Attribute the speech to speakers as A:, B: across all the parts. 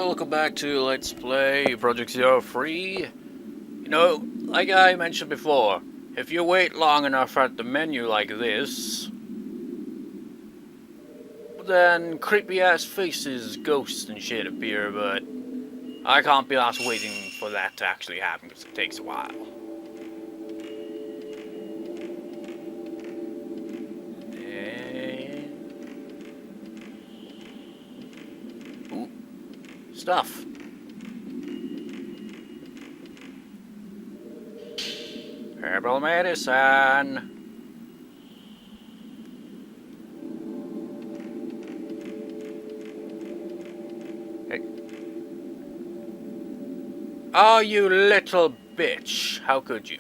A: welcome back to Let's Play Project Zero Free. Like I mentioned before, if you wait long enough at the menu like this, then creepy ass faces, ghosts and shit appear, but I can't be asked waiting for that to actually happen because it takes a while. Ooh, stuff. Herbal medicine. Hey. Oh, you little bitch. How could you?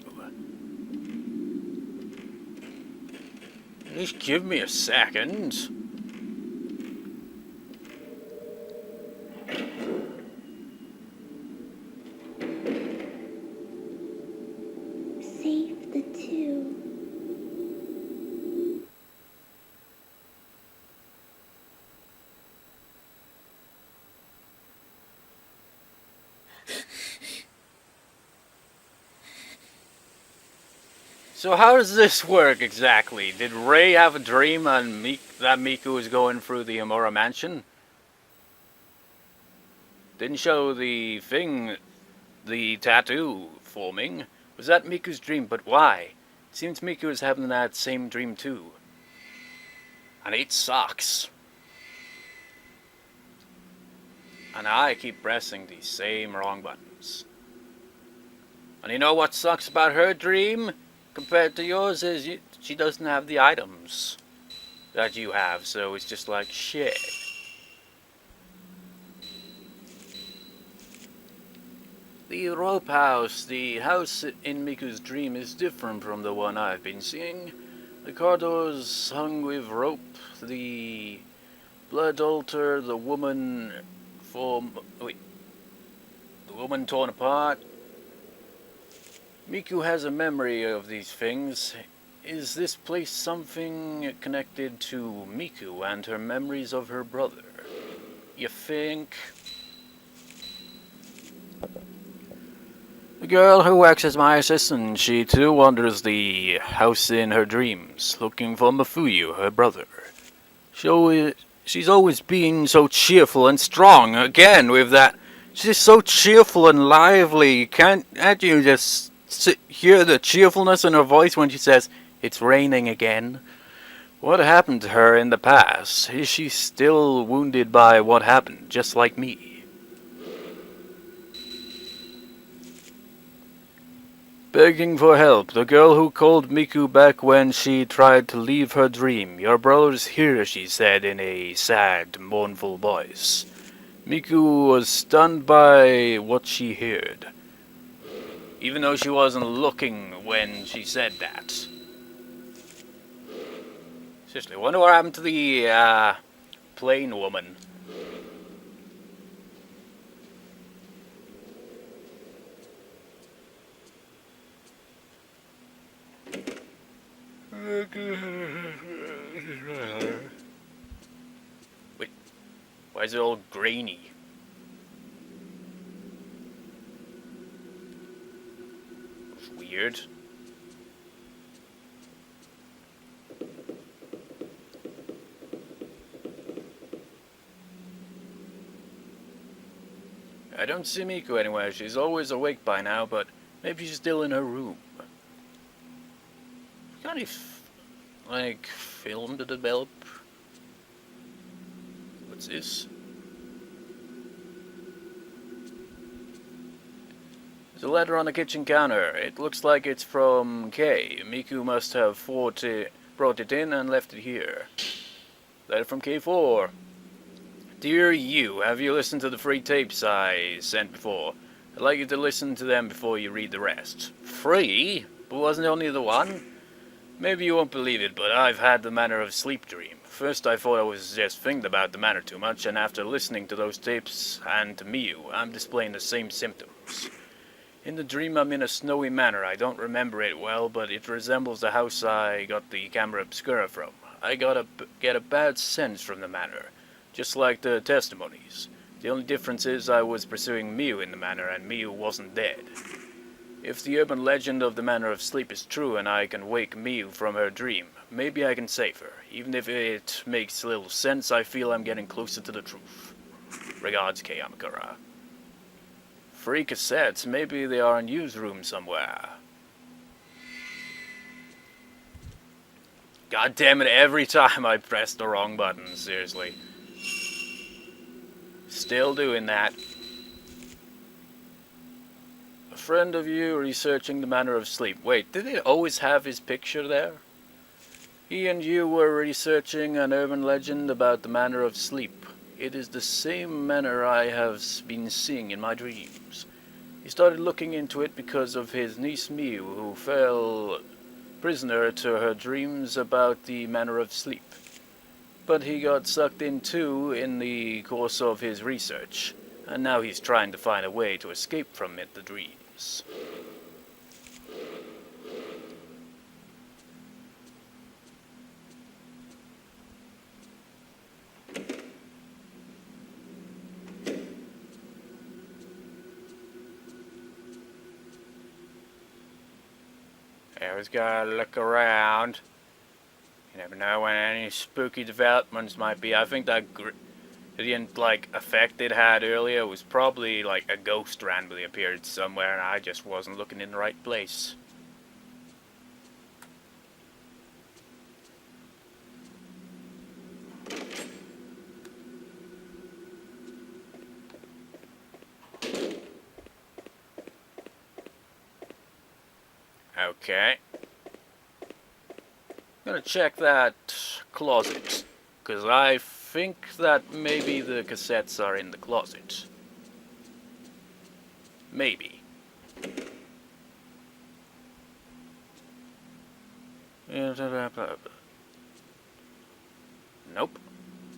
A: Just give me a second.
B: Save the two.
A: So how does this work exactly? Did Ray have a dream and that Miku was going through the Amora mansion? Didn't show the thing, the tattoo forming. Was that Miku's dream, but why? It seems Miku is having that same dream too. And it sucks. And I keep pressing these same wrong buttons. And you know what sucks about her dream? Compared to yours is she doesn't have the items that you have, so it's just like shit. The rope house, the house in Miku's dream, is different from the one I've been seeing. The corridors hung with rope, the blood altar, the woman torn apart. Miku has a memory of these things. Is this place something connected to Miku and her memories of her brother? You think? The girl who works as my assistant, she too wanders the house in her dreams, looking for Mafuyu, her brother. She's always been so cheerful and strong. Again, with that, she's so cheerful and lively. Can't you just hear the cheerfulness in her voice when she says, "It's raining again"? What happened to her in the past? Is she still wounded by what happened, just like me? Begging for help, the girl who called Miku back when she tried to leave her dream. "Your brother's here," she said in a sad, mournful voice. Miku was stunned by what she heard, even though she wasn't looking when she said that. Seriously, wonder what happened to the plain woman. Wait, why is it all grainy? It's weird. I don't see Miku anywhere. She's always awake by now, but maybe she's still in her room. Got any film to develop? What's this? There's a letter on the kitchen counter. It looks like it's from Kay. Miku must have brought it in and left it here. Letter from K4. Dear you, have you listened to the free tapes I sent before? I'd like you to listen to them before you read the rest. Free? But wasn't it only the one? Maybe you won't believe it, but I've had the manner of sleep dream. First I thought I was just thinking about the manner too much, and after listening to those tapes and to Miyu, I'm displaying the same symptoms. In the dream I'm in a snowy manor. I don't remember it well, but it resembles the house I got the camera obscura from. I get a bad sense from the manor, just like the testimonies. The only difference is I was pursuing Miu in the manor and Miu wasn't dead. If the urban legend of the Manor of Sleep is true and I can wake Miu from her dream, maybe I can save her. Even if it makes little sense, I feel I'm getting closer to the truth. Regards, Kei Amakura. Free cassettes, maybe they are in used room somewhere. God damn it, every time I press the wrong button, seriously. Still doing that. A friend of you researching the Manor of Sleep. Wait, did it always have his picture there? He and you were researching an urban legend about the Manor of Sleep. It is the same manor I have been seeing in my dreams. He started looking into it because of his niece Miu, who fell prisoner to her dreams about the Manor of Sleep. But he got sucked in too in the course of his research, and now he's trying to find a way to escape from it, the dreams. Always gotta look around. You never know when any spooky developments might be. I think that gradient effect it had earlier was probably like a ghost randomly appeared somewhere and I just wasn't looking in the right place. Okay. I'm gonna check that closet, because I think that maybe the cassettes are in the closet. Maybe. Nope.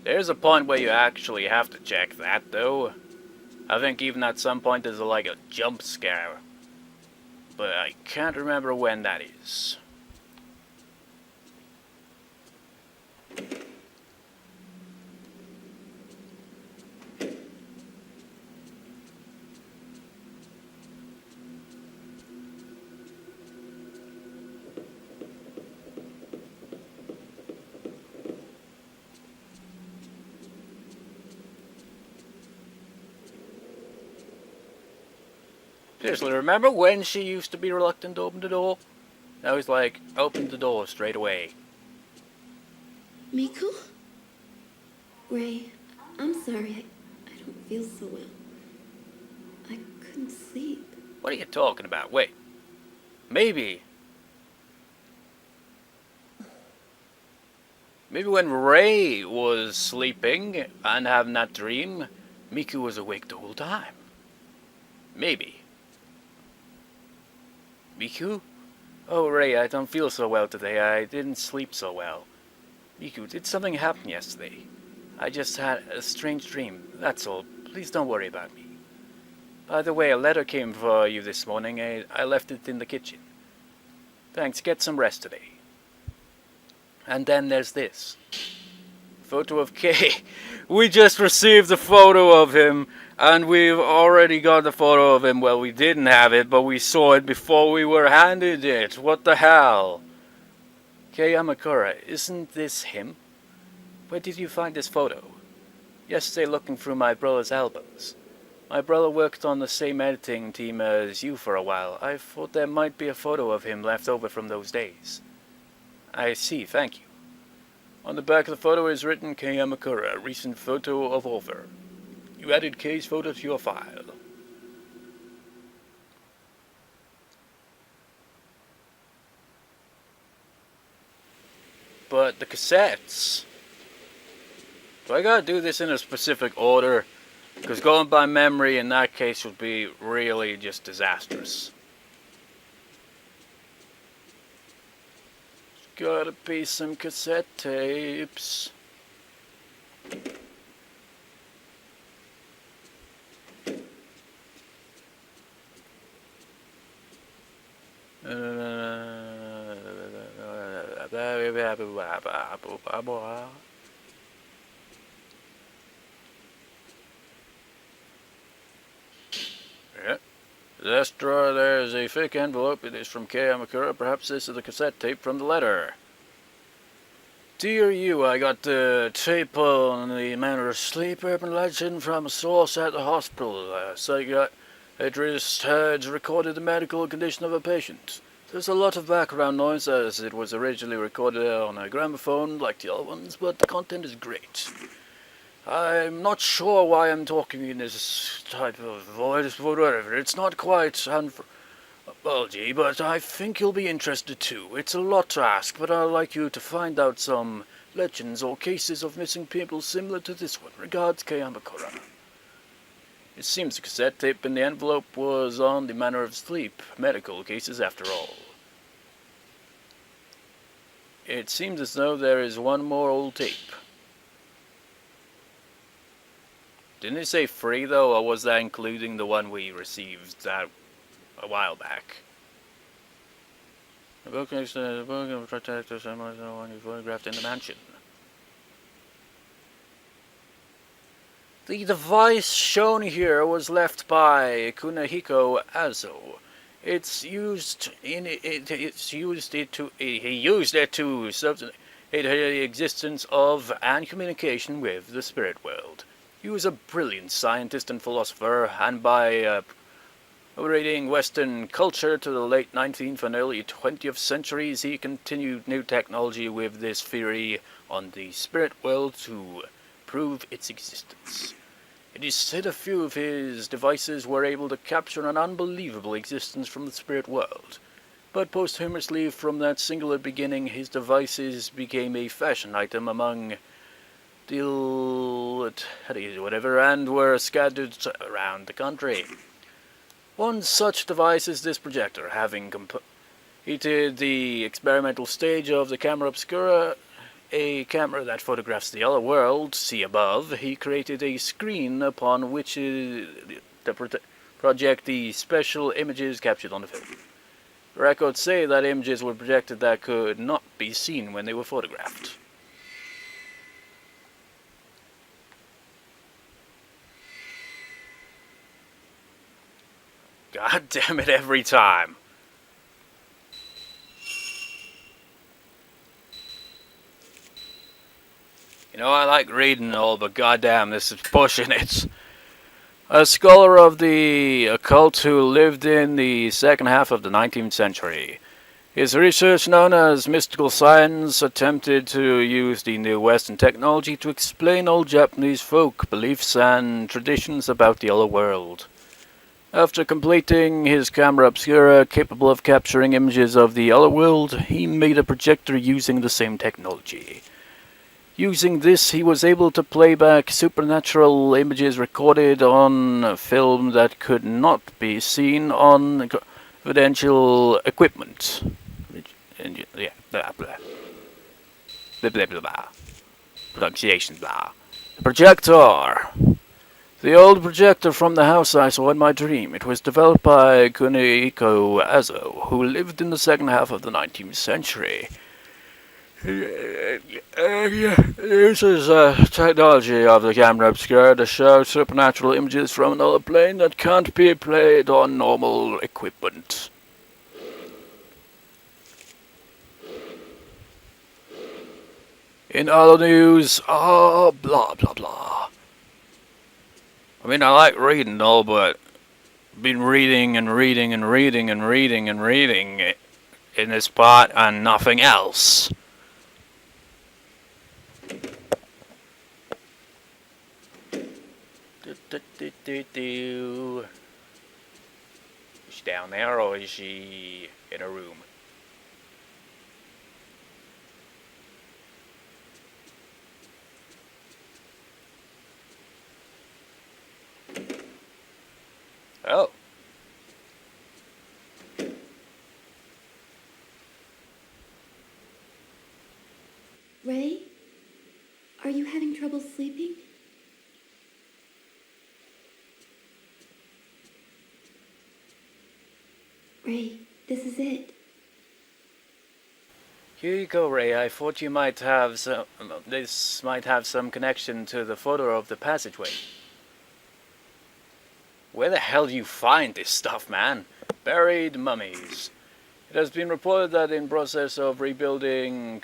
A: There's a point where you actually have to check that, though. I think even at some point there's like a jump scare. But I can't remember when that is. Seriously, remember when she used to be reluctant to open the door? Now he's like, open the door straight away.
B: Miku? Ray, I'm sorry. I don't feel so well. I couldn't sleep.
A: What are you talking about? Wait. Maybe when Ray was sleeping and having that dream, Miku was awake the whole time. Maybe. Miku? Oh, Ray, I don't feel so well today. I didn't sleep so well. Miku, did something happen yesterday? I just had a strange dream, that's all. Please don't worry about me. By the way, a letter came for you this morning. I left it in the kitchen. Thanks, get some rest today. And then there's this. Photo of Kay. We just received a photo of him, and we've already got the photo of him. Well, we didn't have it, but we saw it before we were handed it. What the hell? Kei Amakura, isn't this him? Where did you find this photo? Yesterday, looking through my brother's albums. My brother worked on the same editing team as you for a while. I thought there might be a photo of him left over from those days. I see, thank you. On the back of the photo is written Kei Amakura, recent photo of offer. You added Kei's photo to your file. But the cassettes... Do I gotta do this in a specific order? Because going by memory in that case would be really just disastrous. Gotta be some cassette tapes. The desk drawer, there's a fake envelope. It is from Kei Amakura. Perhaps this is the cassette tape from the letter. Dear you, I got the tape on the manner of sleep urban legend from a source at the hospital. Psychiatrist had recorded the medical condition of a patient. There's a lot of background noise as it was originally recorded on a gramophone like the other ones, but the content is great. I'm not sure why I'm talking in this type of voice, whatever. It's not quite bulgy, but I think you'll be interested too. It's a lot to ask, but I'd like you to find out some legends or cases of missing people similar to this one. Regards, Kei Amakura. It seems the cassette tape in the envelope was on the manner of sleep, medical cases after all. It seems as though there is one more old tape. Didn't it say free though, or was that including the one we received a while back? The book is the book of protector similar to the one you photographed in the mansion. The device shown here was left by Kunihiko Azo. He used it to substantiate the existence of and communication with the spirit world. He was a brilliant scientist and philosopher, and by reading Western culture to the late 19th and early 20th centuries, he continued new technology with this theory on the spirit world to prove its existence. It is said a few of his devices were able to capture an unbelievable existence from the spirit world, but posthumously from that singular beginning, his devices became a fashion item among and were scattered around the country. One such device is this projector. Having completed the experimental stage of the camera obscura, a camera that photographs the other world, see above, he created a screen upon which to project the special images captured on the film. Records say that images were projected that could not be seen when they were photographed. God damn it, every time. You know, I like reading and all, but goddamn, this is pushing it. A scholar of the occult who lived in the second half of the 19th century. His research, known as mystical science, attempted to use the new Western technology to explain old Japanese folk beliefs and traditions about the other world. After completing his camera obscura capable of capturing images of the other world, he made a projector using the same technology. Using this, he was able to play back supernatural images recorded on film that could not be seen on confidential equipment. Yeah, blah, blah. Blah, blah, blah, blah. Pronunciation, blah. Projector. The old projector from the house I saw in my dream. It was developed by Kunihiko Azo, who lived in the second half of the 19th century. Uses technology of the camera obscura to show supernatural images from another plane that can't be played on normal equipment. In other news, blah blah blah. I mean, I like reading and all, but I've been reading in this part and nothing else. Is she down there or is she in a room? Oh.
B: Ray? Are you having trouble sleeping? Ray, this is it.
A: Here you go, Ray. I thought you might have some. This might have some connection to the photo of the passageway. Where the hell do you find this stuff, man? Buried mummies. It has been reported that in process of rebuilding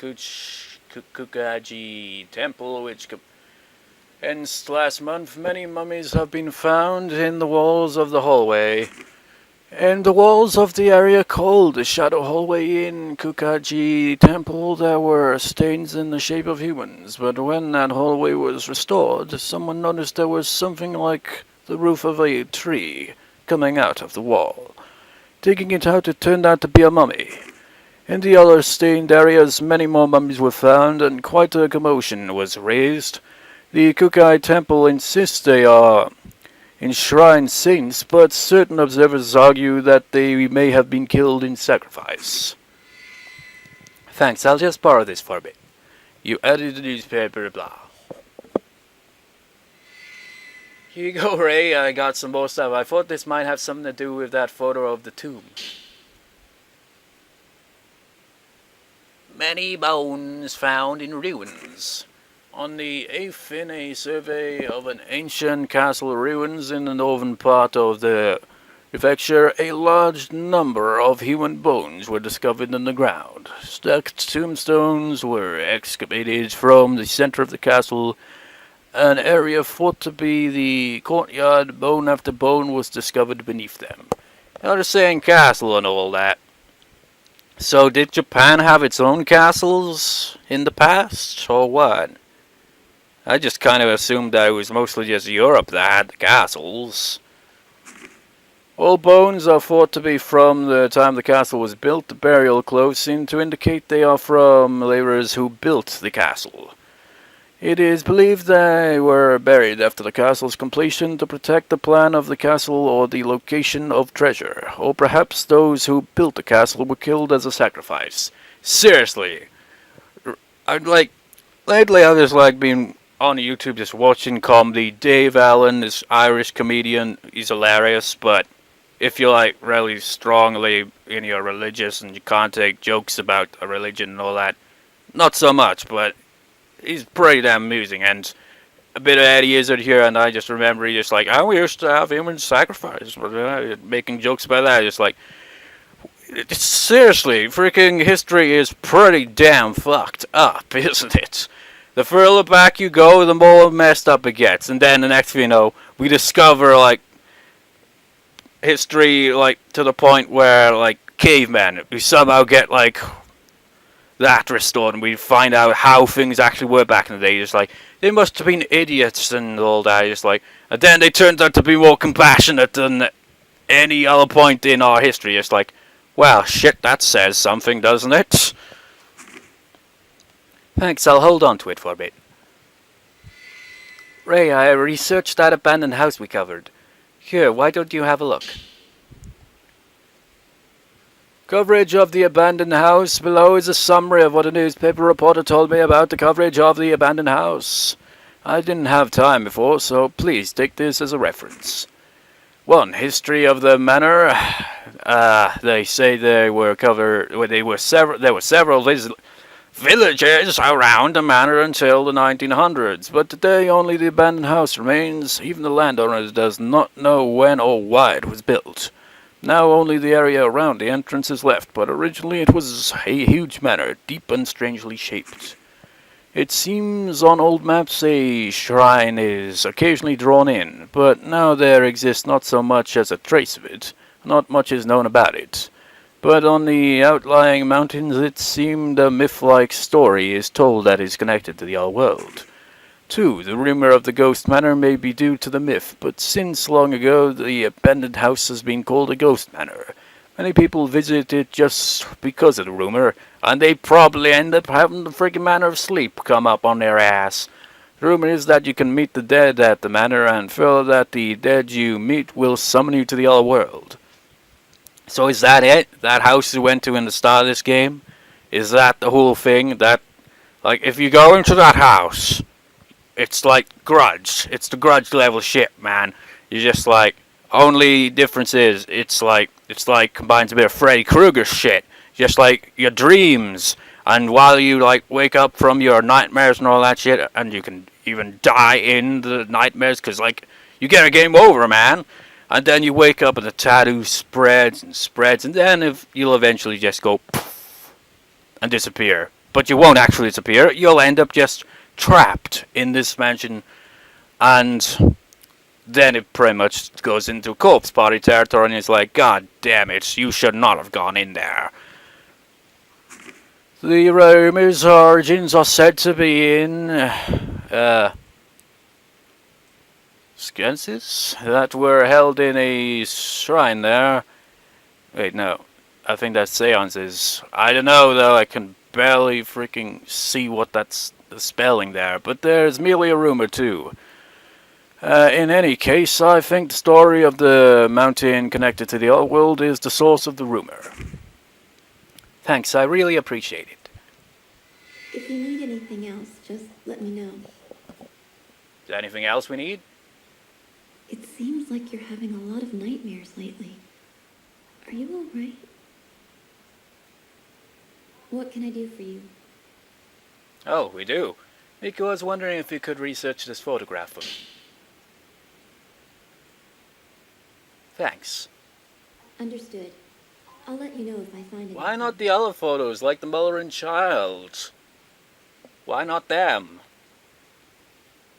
A: Kukaji Temple, which ends last month, many mummies have been found in the walls of the hallway. In the walls of the area called the Shadow Hallway in Kukaji Temple, there were stains in the shape of humans, but when that hallway was restored, someone noticed there was something like the roof of a tree coming out of the wall. Digging it out, it turned out to be a mummy. In the other stained areas, many more mummies were found, and quite a commotion was raised. The Kukai Temple insists they are enshrined saints, but certain observers argue that they may have been killed in sacrifice. Thanks, I'll just borrow this for a bit. You edited the newspaper, blah. Here you go, Ray. I got some more stuff. I thought this might have something to do with that photo of the tomb. Many bones found in ruins. On the 8th, in a survey of an ancient castle ruins in the northern part of the prefecture, a large number of human bones were discovered in the ground. Stacked tombstones were excavated from the center of the castle. An area thought to be the courtyard, bone after bone was discovered beneath them. Now they're saying castle and all that. So did Japan have its own castles in the past, or what? I just kind of assumed that it was mostly just Europe that had the castles. All bones are thought to be from the time the castle was built. The burial clothes seem to indicate they are from laborers who built the castle. It is believed they were buried after the castle's completion to protect the plan of the castle or the location of treasure. Or perhaps those who built the castle were killed as a sacrifice. Seriously. Lately I've just been on YouTube just watching comedy. Dave Allen, this Irish comedian, he's hilarious, but if you're really strongly in your religious and you can't take jokes about a religion and all that, not so much, but he's pretty damn amusing. And a bit of Eddie Izzard here, and I just remember he just oh, we used to have human sacrifice, but making jokes about that, seriously, freaking history is pretty damn fucked up, isn't it? The further back you go, the more messed up it gets. And then the next thing you know, we discover, history, to the point where, cavemen, we somehow get, that restored, and we find out how things actually were back in the day. They must have been idiots and all that. And then they turned out to be more compassionate than any other point in our history. Well, shit, that says something, doesn't it? Thanks, I'll hold on to it for a bit. Ray, I researched that abandoned house we covered. Here, why don't you have a look? Coverage of the abandoned house. Below is a summary of what a newspaper reporter told me about the coverage of the abandoned house. I didn't have time before, so please take this as a reference. 1. History of the manor. They say there were several villages around the manor until the 1900s, but today only the abandoned house remains. Even the landowner does not know when or why it was built. Now only the area around the entrance is left, but originally it was a huge manor, deep and strangely shaped. It seems on old maps a shrine is occasionally drawn in, but now there exists not so much as a trace of it. Not much is known about it. But on the outlying mountains it seemed a myth-like story is told that is connected to the old world. 2. The rumor of the ghost manor may be due to the myth, but since long ago the abandoned house has been called a ghost manor. Many people visit it just because of the rumor, and they probably end up having the freaking manor of sleep come up on their ass. The rumor is that you can meet the dead at the manor, and further that the dead you meet will summon you to the other world. So is that it? That house you went to in the start of this game? Is that the whole thing? That, if you go into that house, it's like Grudge. It's the Grudge level shit, man. You're just only difference is, it's combines a bit of Freddy Krueger shit. Just your dreams. And while you, wake up from your nightmares and all that shit, and you can even die in the nightmares, because, you get a game over, man. and then you wake up and the tattoo spreads and spreads, and then you'll eventually just go poof and disappear. But you won't actually disappear. You'll end up just trapped in this mansion, and then it pretty much goes into corpse party territory, and it's like, God damn it, you should not have gone in there. The rumors origins are said to be in sciences that were held in a shrine there. Wait, no. I think that's seances. I don't know though, I can barely freaking see what that's the spelling there, but there's merely a rumor too. In any case, I think the story of the mountain connected to the other world is the source of the rumor. Thanks, I really appreciate it.
B: If you need anything else, just let me know.
A: Is there anything else we need?
B: It seems like you're having a lot of nightmares lately. Are you alright? What can I do for you?
A: Oh, we do. Miko was wondering if you could research this photograph for me. Thanks.
B: Understood. I'll let you know if I find anything.
A: Why not the other photos, like the mother and child? Why not them?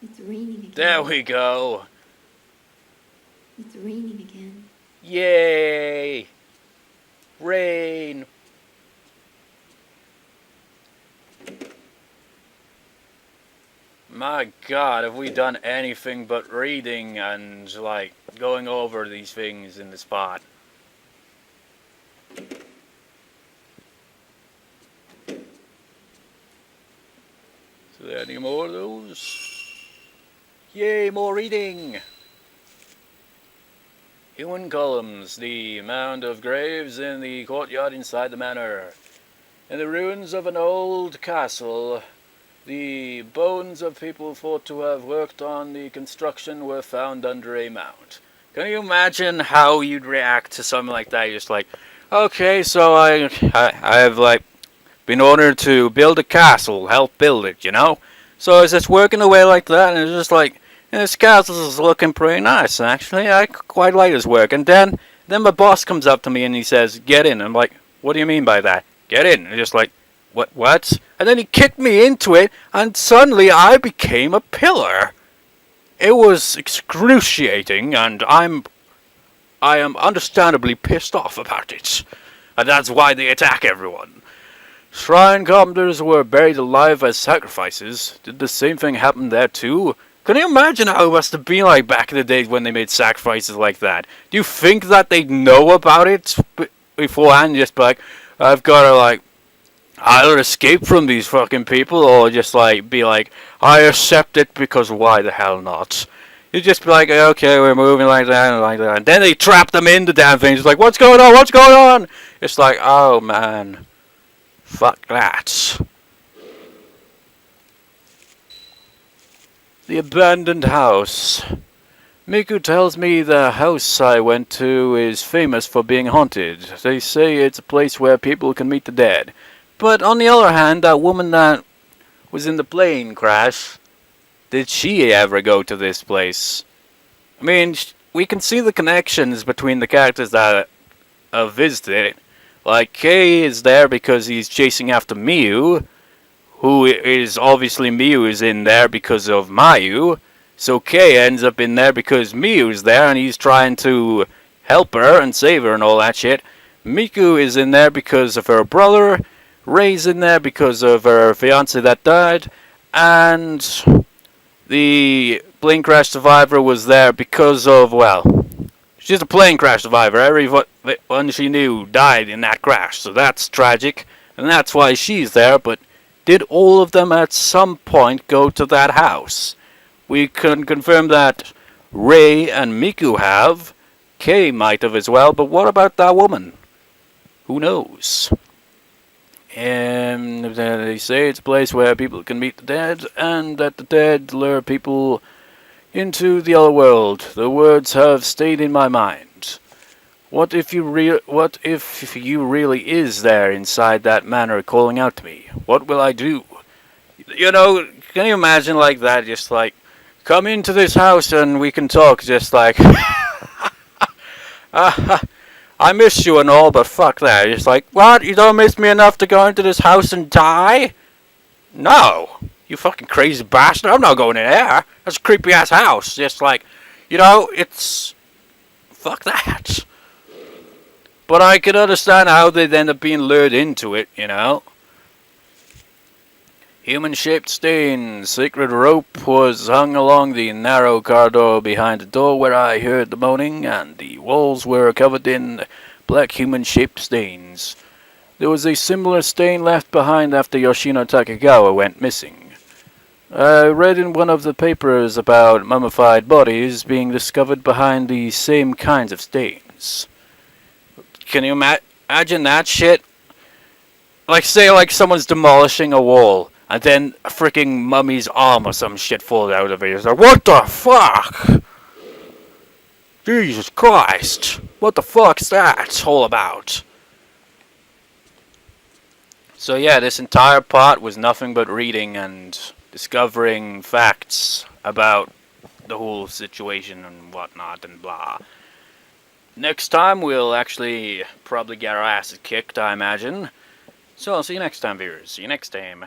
B: It's raining again.
A: There we go.
B: It's raining again.
A: Yay! Rain! My God, have we done anything but reading and, like, going over these things in the spot? Is there any more of those? Yay, more reading! Human columns, the mound of graves in the courtyard inside the manor. In the ruins of an old castle, the bones of people thought to have worked on the construction were found under a mound. Can you imagine how you'd react to something like that? You're just like, okay, so I have, like, been ordered to build a castle, help build it, you know? So it's just working away like that, and it's just like, this castle is looking pretty nice, actually. I quite like this work. And then my boss comes up to me and he says, get in. I'm like, what do you mean by that? Get in. And just like, what? And then he kicked me into it, and suddenly I became a pillar. It was excruciating, and I am understandably pissed off about it. And that's why they attack everyone. Shrine carpenters were buried alive as sacrifices. Did the same thing happen there too? Can you imagine how it must have been like back in the days when they made sacrifices like that? Do you think that they'd know about it beforehand? Just be like, I've got to, like, either escape from these fucking people or just, like, be like, I accept it because why the hell not? You just be like, okay, we're moving like that and like that. And then they trap them in the damn thing. It's like, what's going on? What's going on? It's like, oh man. Fuck that. The abandoned house. Miku tells me the house I went to is famous for being haunted. They say it's a place where people can meet the dead. But on the other hand, that woman that was in the plane crash, did she ever go to this place? I mean, we can see the connections between the characters that have visited it. Like, Kei is there because he's chasing after Miu, who is obviously Miu is in there because of Mayu. So Kei ends up in there because Miu is there and he's trying to help her and save her and all that shit. Miku is in there because of her brother. Rei's in there because of her fiance that died. And the plane crash survivor was there because of, well, she's a plane crash survivor. Everyone she knew died in that crash. So that's tragic. And that's why she's there. But did all of them at some point go to that house? We can confirm that Rei and Miku have. Kei might have as well. But what about that woman? Who knows? And they say it's a place where people can meet the dead. And that the dead lure people into the other world. The words have stayed in my mind. What if you really is there inside that manor calling out to me? What will I do? You know, can you imagine like that? Just like, come into this house and we can talk. Just like, I miss you and all, but fuck that. It's like, what? You don't miss me enough to go into this house and die? No. You fucking crazy bastard. I'm not going in there. That's a creepy ass house. Just like, it's... Fuck that. But I could understand how they'd end up being lured into it, Human-shaped stain. Secret rope was hung along the narrow corridor behind the door where I heard the moaning, and the walls were covered in black human-shaped stains. There was a similar stain left behind after Yoshino Takegawa went missing. I read in one of the papers about mummified bodies being discovered behind the same kinds of stains. Can you imagine that shit? Like, say, someone's demolishing a wall, and then a freaking mummy's arm or some shit falls out of it. It's like, what the fuck? Jesus Christ. What the fuck's that all about? So yeah, this entire part was nothing but reading and discovering facts about the whole situation and whatnot and blah. Next time we'll actually probably get our asses kicked, I imagine. So I'll see you next time, viewers. See you next time.